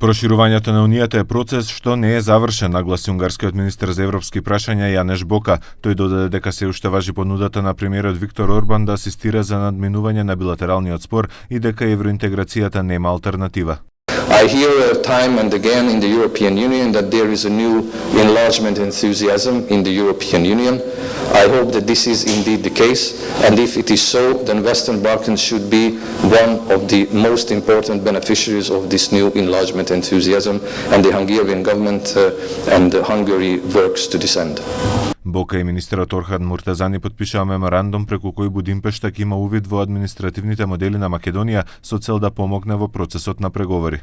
Проширувањето на Унијата е процес што не е завршен, нагласи унгарскиот министер за европски прашања Јанеш Бока. Тој додаде дека се уште важи понудата на премиерот Виктор Орбан да асистира за надминување на билатералниот спор и дека евроинтеграцијата нема алтернатива. I hear time and again in the European Union that there is a new enlargement enthusiasm in the European Union. I hope that this is indeed the case, and if it is so, then Western Balkans should be one of the most important beneficiaries of this new enlargement enthusiasm, and the Hungarian government and Hungary works to this end. Бока и министерот Орхан Муртазани потпишаа меморандум преку кој Будимпешта ќе има увид во административните модели на Македонија со цел да помогне во процесот на преговори.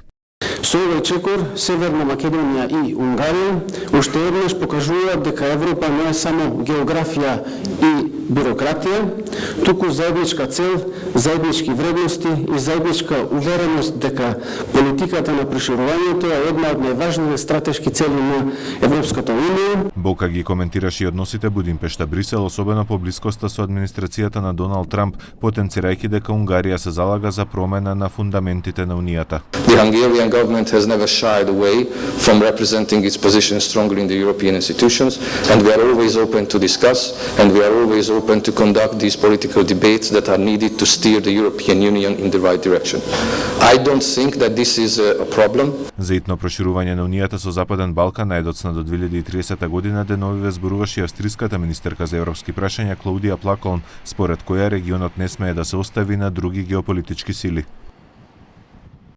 Со овој чекор, Северна Македонија и Унгарија уште еднаш покажуваат дека Европа не е само географија и бирократија, туку заедничка цел, заеднички вредности и заедничка увереност дека политиката на проширувањето е една од најважните стратешки цели на Европската унија. Бока ги коментираше и односите Будимпешта-Брисел, особено по блискоста со администрацијата на Доналд Трамп, потенцирајќи дека Унгарија се залага за промена на фундаментите на Унијата. The Hungarian government has never shied away from representing its position strongly in the European institutions, and we are always open to discuss, and we are always open to conduct these political debates that are needed to steer the European Union in the right direction. I don't think that this is a problem. За итно проширување на Унијата со Западен Балкан најдоцна до 2030 година деновиве зборуваше австриската министерка за европски прашања Клаудија Плаколн, според која регионот не смее да се остави на други геополитички сили.